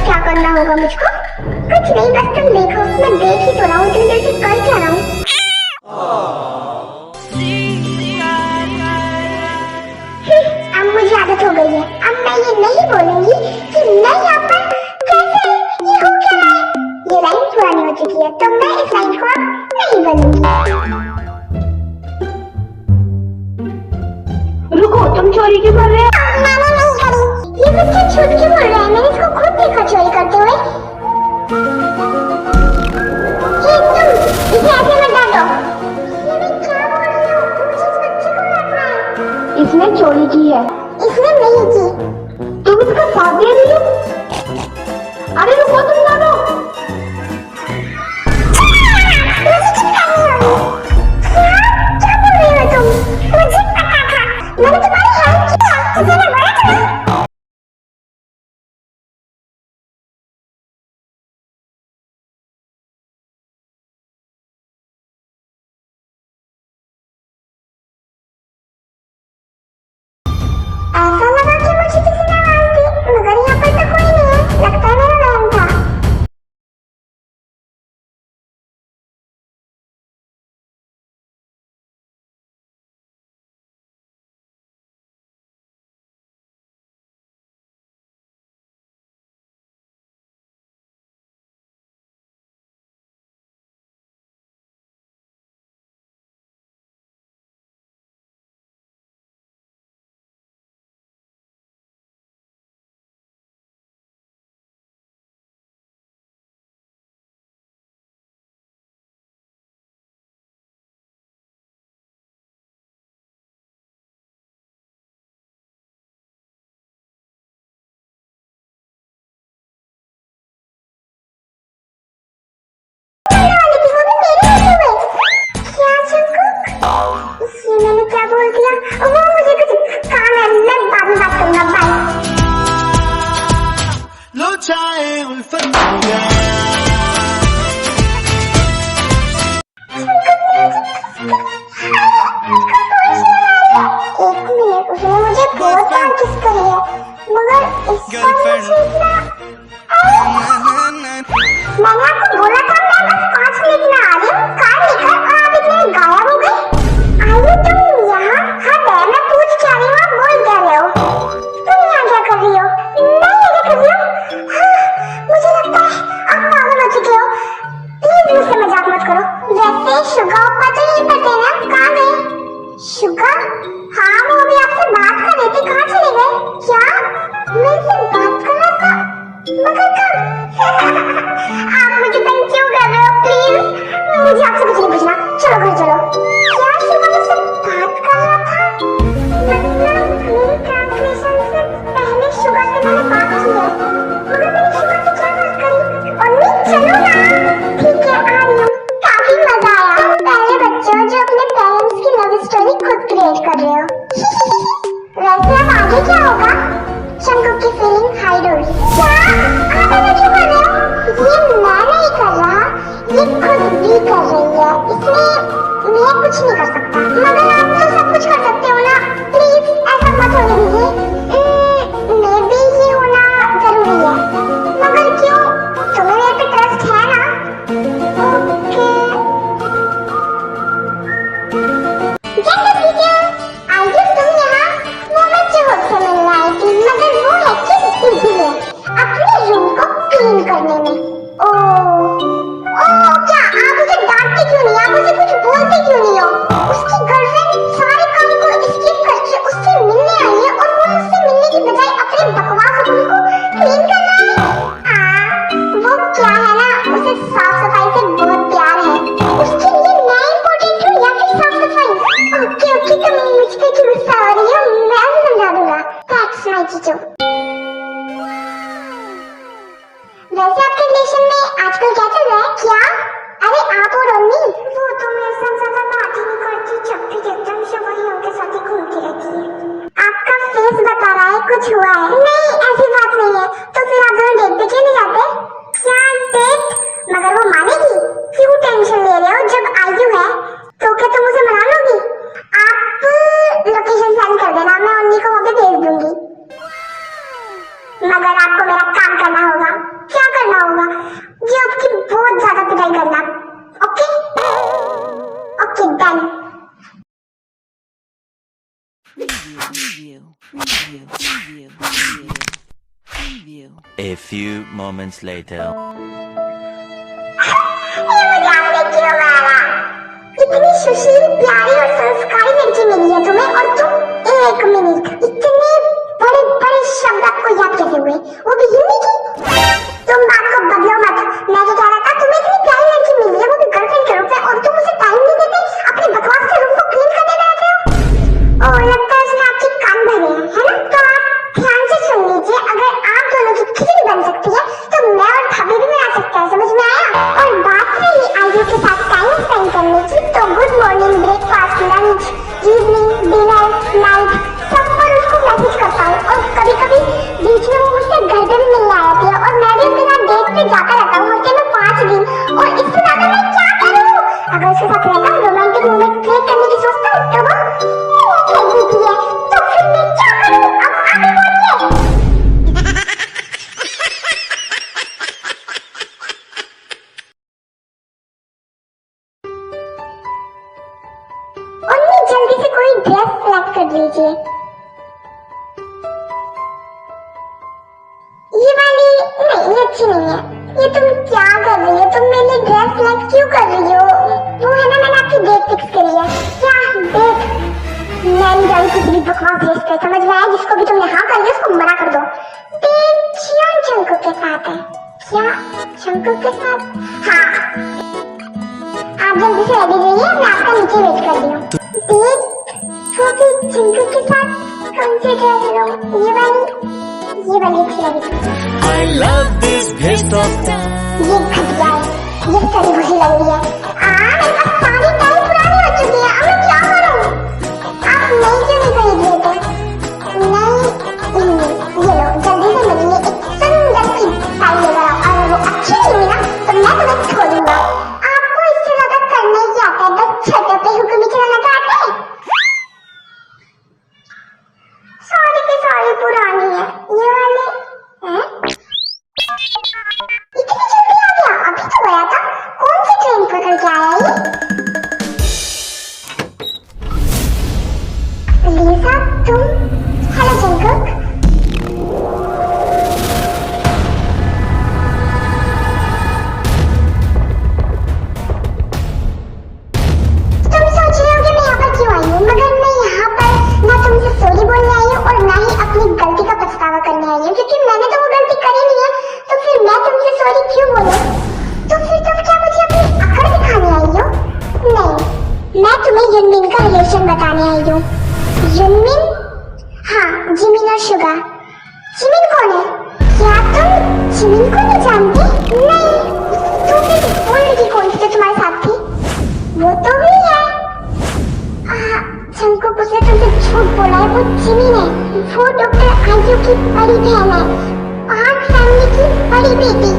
क्या करना होगा मुझको? कुछ नहीं, बस तुम देखो, मैं देख ही तो रहा हूँ, इतनी देर से कर क्या रहा हूँ। अब मुझे आदत हो गई है, अब मैं ये नहीं बोलूंगी कि नहीं यहाँ पर कैसे ये हो क्या रहा है। ये लाइन पुरानी हो चुकी है, तो मैं इस लाइन को अब नहीं बोलूंगी। रुको, तुम चोरी क्यों कर रहे हो? मैंने नहीं करी। ये बच्चे झूठ क्यों बोल रहे हैं? मैंने इसको खुद देखा चोरी करते हुए। ये तुम इसे ऐसे मत डांटो। ये मैं क्या बोल रही हूँ? मुझे इस बच्चे को मारना है। इसने चोरी की है। इसने नहीं की। तुम इसका साथ दे रही हो? अरे रुको, तुम दोनों। मुझे चुप करनी होगी। क्या बोल रही हो तुम? मुझे पता था, मैंने तुम्हारी हेल्प किया, इसे मैं बोला था ना। ऐसा लगा कि मुझे किसी ने आवाज दी, मगर यहाँ पर तो कोई नहीं है, लगता है मेरा वहम था। मैंने क्या बोल दिया? वो मुझे कुछ काम है, मैं बाद में बात करूंगा, बाय। लो चाहे उल्फत हो गया। एक मिनट, उसने मुझे बहुत बार किस करी है, मगर इसका मुझे इतना मैंने आपको बोला था मैं बस 5 मिनट में आ रही हूँ, कार लेकर, और आप इतने गायब हो गए। आइए तुम यहाँ। हाँ मैं पूछ क्या रही हूँ, आप बोल क्या रहे हो? तुम यहाँ क्या कर रही हो? मैं यहाँ क्या कर रही हूँ? हाँ, मुझे लगता है आप पागल हो चुके हो। प्लीज मुझसे मजाक मत करो। वैसे शुगा ऊपर तो यहीं पर थे ना, कहाँ गए? शुगा? हाँ वो भी आपसे बात कर रहे थे, कहाँ चले गए? क्या? मेरे से बात कर रहा था, मगर कब? आप मुझे तंग क्यों कर रहे हो? प्लीज मुझे आपसे कुछ नहीं पूछना, चलो घर चलो। क्या शुगा मुझसे बात कर रहा था? मतलब मेरी ट्रांसलेशन से पहले शुगा से मैंने बात की है, मगर मैंने शुगा से क्या बात करी? मम्मी चलो ना। ठीक है आ रही हूँ। काफी मजा आया। पहले बच्चों जो अपने पेरेंट्स की लव स्टोरी खुद क्रिएट इसमें मैं कुछ नहीं कर सकता, मगर आप तो सब कुछ कर सकते हो ना। प्लीज ऐसा मत होने दीजिए। मैं भी ये होना जरूरी है, मगर क्यों? तुम्हें मेरे पे ट्रस्ट है ना? ओके। जैसे टीचर, आइए तुम यहाँ वो बच्चे से मिलने आई थी, मगर वो है कि बिजी है अपने रूम को क्लीन करने में। ओ क्या आप उसे डांटते क्यों नहीं? आप उसे कुछ बोलते क्यों नहीं हो? उसकी गर्लफ्रेंड सारे काम को स्किप करके उससे मिलने आई है और वो उससे मिलने की बजाय अपने बकवास रूम को क्लीन कर रहा है। वो क्या है ना, उसे साफ सफाई से बहुत प्यार है। उसके लिए मैं इम्पोर्टेंट हूँ या फिर साफ सफाई? ओके तुम मुझ पे क्यों गुस्सा हो रही हो? मैं समझा दूंगा। That's my teacher. वैसे आपके रिलेशन में आजकल क्या चल रहा है? क्या? अरे आप और अन्नी? वो तो मेरे साथ ज्यादा बात ही नहीं करती, जब भी देखता हूँ सब वही उनके साथ ही घूमती रहती है। आपका फेस बता रहा है कुछ हुआ है। नहीं ऐसी बात नहीं है। तो फिर आप दोनों डेट पे क्यों नहीं जाते? क्या डेट? मगर वो मानेगी? क्यों टेंशन ले रहे हो? जब आयु है तो क्या तुम उसे मना लोगी? आप लोकेशन सेंड कर देना, मैं अन्नी को वहाँ पे भेज दूंगी। मगर आपको मेरा काम करना होगा। क्या करना होगा? जॉब की बहुत ज्यादा पिटाई करना। Okay okay done. A few moments later. ये मुझे आपने क्यों मारा? इतनी सुशील, प्यारी और संस्कारी लड़की मिली है तुम्हें और तुम एक मिनट इतने बड़े बड़े शब्द आपको याद कैसे हुए? वो भी हिंदी की? तुम बात को बदलो मत। मैं जो कह रहा था, तुम्हें इतनी प्यारी लड़की मिली है वो भी गर्लफ्रेंड के रूप में, और तुम उसे टाइम नहीं देते, अपने बकवास के रूम को क्लीन करने रहते हो। ओह लगता है उसने आपके कान भरे हैं, है ना? तो आप ध्यान से सुन लीजिए। अगर आप दोनों की खिचड़ी बन सकती है तो मैं और भाभी भी बना सकते हैं। समझ में आया? और बात रही आयु के साथ टाइम स्पेंड करने की, तो good morning, breakfast, lunch, evening, dinner, night सब पर उसको मैसेज करता हूँ। और कभी कभी बीच में वो मुझसे घर पे भी मिलने आ जाती है और मैं भी उसके साथ डेट पे जाता रहता हूँ हफ्ते में 5 दिन। और इससे ज्यादा मैं क्या करूँ? अगर उसके साथ रहता हूँ, रोमांटिक मोमेंट क्रिएट करने की सोचता हूँ, तो वो कहती है। तो फिर मैं क्या करूँ? अब आगे बोलिए। उन्नी जल्दी से कोई ड्रेस सेलेक्ट कर लीजिए। ये वाली नहीं, ये अच्छी नहीं है। ये तुम क्या कर रही हो? तुम मेरे लिए ड्रेस सेलेक्ट क्यों कर रही हो? वो है ना, मैंने आपकी डेट फिक्स करी है। क्या डेट? मैं जाऊँ कुछ भी बकवास ड्रेस पे, समझ में आया? जिसको भी तुमने हाँ कर दिया उसको मना कर दो। डेट जियोन जंगकुक के साथ है। क्या जंगकुक के साथ? हाँ आप जल्दी से रेडी रहिए, मैं आपका नीचे वेट कर रही हूँ। डेट वो भी जंगकुक के साथ? कौन सी ड्रेस लो? ये वाली अच्छी लगी। I love this best of ये घटिया है, ये सड़ी भूसी लग रही है। मेरे पास सारी टाइम पुरानी हो चुकी है, अब मैं क्या करूं? आप नई क्यों नहीं खरीद लेते? ये लो, जल्दी से मेरे लिए एक सुंदर सी टाई लेकर आओ। अगर वो अच्छी नहीं हुई ना तो मैं तुम्हें छोड़ूंगा। आपको इससे ज्यादा करने क्या आता है? बस छतों पे हुक्म ही चलाना चाहते हैं। सारी की सारी पुरानी है। ये वाले हैं? इतनी जल्दी आ गया? अभी तो गया था। कौन सी ट्रेन पकड़ के आया ये? लीसा तुम? Hello Jungkook. तुम सोच रहे हो कि मैं यहाँ पर क्यों आई हूँ, मगर मैं यहाँ पर ना तुमसे सॉरी बोलने आई हूँ और ना ही अपनी गलती का पछतावा करने आई हूँ, क्योंकि मैंने तो वो गलती करी नहीं है। तो फिर मैं तुमसे सॉरी क्यों बोलूं? तो फिर तुम क्या मुझे अपनी अकड़ दिखाने आई हो? नहीं, मैं तुम्हें युनमिन का रिलेशन बताने आई हूँ। युनमिन? हाँ, जिमिन और शुगा। जिमिन कौन है? क्या तुम जिमिन को नहीं जानती? नहीं, तो फिर वो लड़की कौन सी जो तुम्हारे साथ थी? वो तो वही है। जंगकुक उसने तुमसे झूठ बोला है। वो जिमिन है, वो डॉक्टर आयु की बड़ी बहन है, पार्क फैमिली की बड़ी बेटी।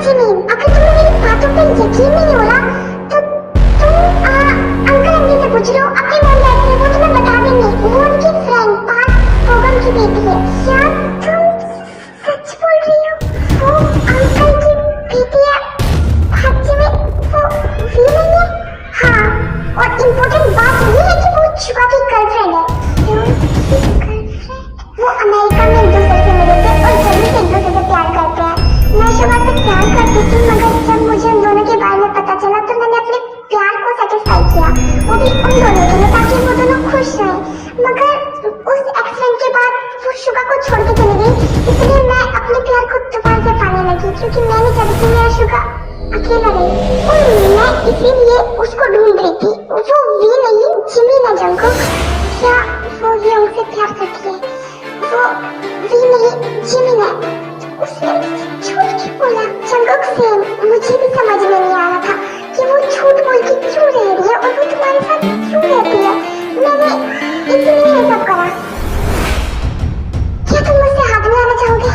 जिमिन, अगर तुम्हें मेरी बातों पर यकीन नहीं हो रहा तो तुम इसीलिए उसको ढूंढ रही थी। वो वी नहीं, जिमी ना जंगकुक। क्या वो योंग से प्यार करती है? वो वी नहीं, जिमी ना। उसने झूठ क्यों बोला जंगकुक से? मुझे भी समझ में नहीं आ रहा था कि वो झूठ बोल के क्यों रह रही है और वो तुम्हारे साथ क्यों रहती है। मैंने इसलिए ये सब करा। क्या तुम मुझसे हाथ मिलाना चाहोगे?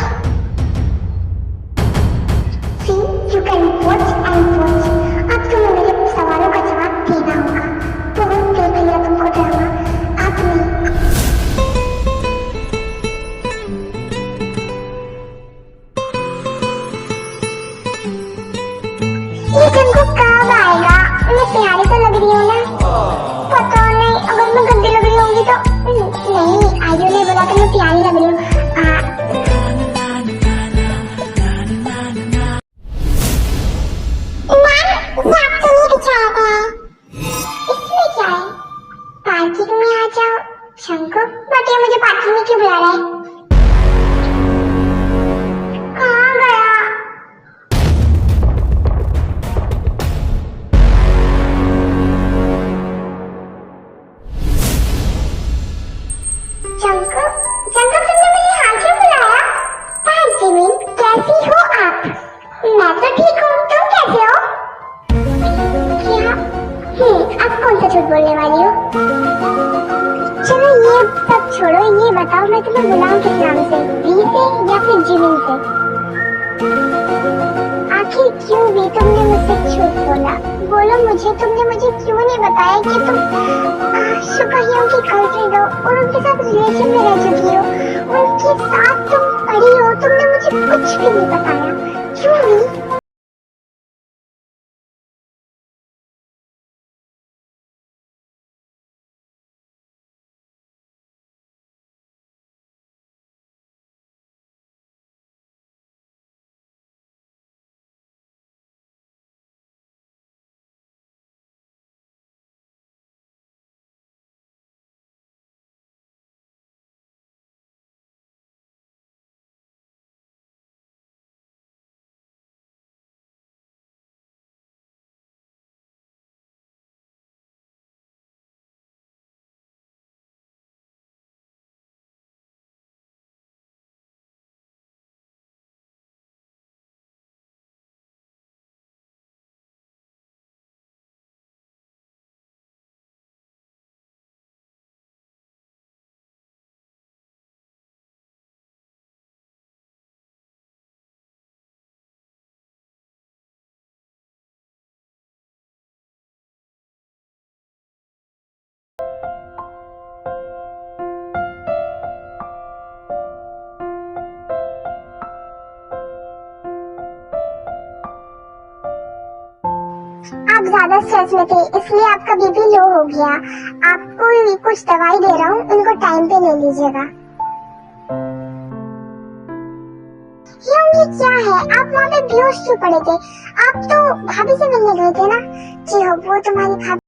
You can watch and watch. अब तुम्हें मेरे सवालों का जवाब देना होगा। बहुत देख लिया तुमको ड्रामा, अब नहीं। ये जंगकुक कब आएगा? मैं प्यारी तो लग रही हूँ ना? पता नहीं, अगर मैं गंदी लग रही होंगी तो नहीं। आयु ने बोला कि मैं प्यारी लग रही हूँ। पार्किंग में आ जाओ शंकर। बट ये मुझे पार्किंग में क्यों बुला रहा है? कहाँ गया? शंकर, शंकर तुमने मुझे यहाँ क्यों बुलाया? हाय जिमिन, कैसी हो आप? मैं तो ठीक हूँ, तुम कैसे हो? क्या? अब कौन सा झूठ बोलने वाली हो? चलो ये सब छोड़ो, ये बताओ मैं तुम्हें बुलाऊं किस नाम से? वी से या फिर जिमिन से? आखिर क्यों वी तुमने मुझसे झूठ बोला? बोलो मुझे, तुमने मुझे क्यों नहीं बताया कि तुम सुपरहीरो की गर्लफ्रेंड हो और उनके साथ रिलेशन में रह चुकी हो? उनके साथ तुम पड़ी हो, तुमने मुझे कुछ भी नहीं बताया। क्यों वी? आप ज्यादा स्ट्रेस में थे इसलिए आपका बीपी लो हो गया। आपको कुछ दवाई दे रहा हूँ, उनको टाइम पे ले लीजिएगा। ये क्या है? आप वहाँ पे बेहोश क्यों पड़े थे? आप तो भाभी से मिलने गए थे ना? जी हो, वो तुम्हारी भाभी